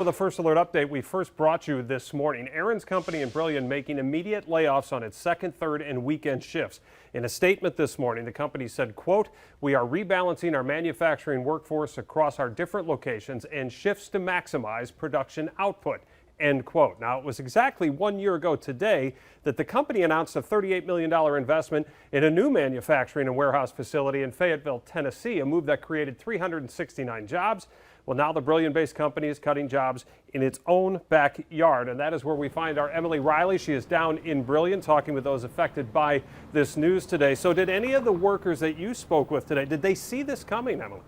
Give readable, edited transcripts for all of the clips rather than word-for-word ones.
For the First Alert update we first brought you this morning, Aaron's company and Brillion making immediate layoffs on its second, third, and weekend shifts. In a statement this morning, the company said, quote, "We are rebalancing our manufacturing workforce across our different locations and shifts to maximize production output." End quote. Now, it was exactly 1 year ago today that the company announced a $38 million investment in a new manufacturing and warehouse facility in Fayetteville, Tennessee, a move that created 369 jobs. Well, now the Brillion-based company is cutting jobs in its own backyard, and that is where we find our Emily Riley. She is down in Brillion talking with those affected by this news today. So did any of the workers that you spoke with today, did they see this coming, Emily?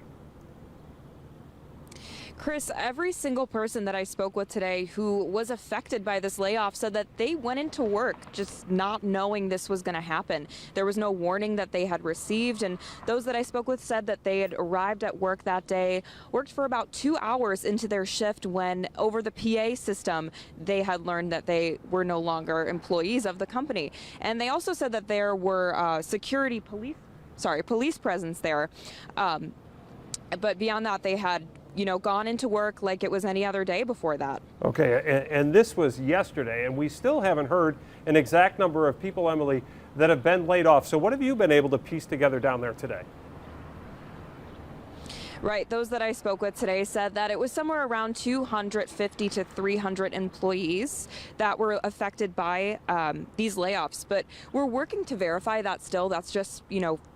Chris, every single person that I spoke with today who was affected by this layoff said that they went into work just not knowing this was going to happen. There was no warning that they had received, and those that I spoke with said that they had arrived at work that day, worked for about 2 hours into their shift when over the PA system they had learned that they were no longer employees of the company. And they also said that there were police presence there. But beyond that, they had gone into work like it was any other day before that. Okay, and this was yesterday, and we still haven't heard an exact number of people, Emily, that have been laid off. So what have you been able to piece together down there today? Right. Those that I spoke with today said that it was somewhere around 250 to 300 employees that were affected by these layoffs. But we're working to verify that still. That's just,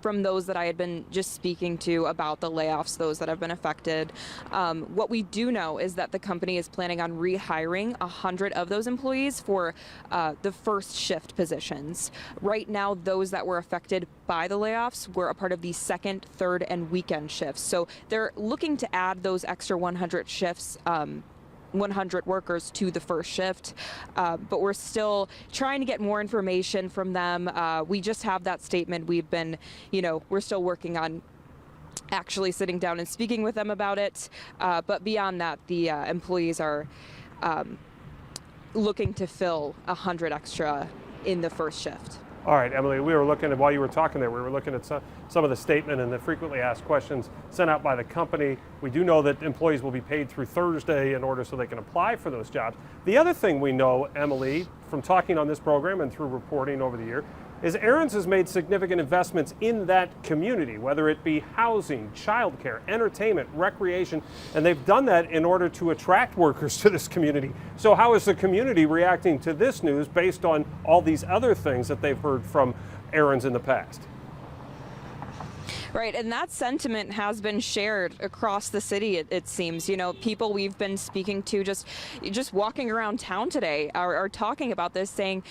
from those that I had been just speaking to about the layoffs, those that have been affected. What we do know is that the company is planning on rehiring 100 of those employees for the first shift positions. Right now, those that were affected by the layoffs were a part of the second, third, and weekend shifts. So they're looking to add those extra 100 shifts, 100 workers to the first shift, but we're still trying to get more information from them. We just have that statement. We've been, we're still working on actually sitting down and speaking with them about it. But beyond that, the employees are looking to fill 100 extra in the first shift. All right, Emily, we were looking at, while you were talking there, we were looking at some of the statement and the frequently asked questions sent out by the company. We do know that employees will be paid through Thursday in order so they can apply for those jobs. The other thing we know, Emily, from talking on this program and through reporting over the year, is Aaron's has made significant investments in that community, whether it be housing, childcare, entertainment, recreation, and they've done that in order to attract workers to this community. So how is the community reacting to this news based on all these other things that they've heard from Aaron's in the past? Right, and that sentiment has been shared across the city, it seems. People we've been speaking to just walking around town today are talking about this, saying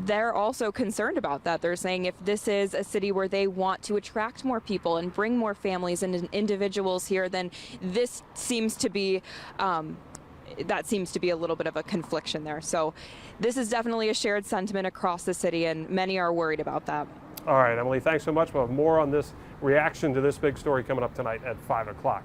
they're also concerned about that. They're saying if this is a city where they want to attract more people and bring more families and individuals here, then this seems to be that seems to be a little bit of a confliction there. So this is definitely a shared sentiment across the city, and many are worried about that. All right, Emily, thanks so much. We'll have more on this reaction to this big story coming up tonight at 5 o'clock.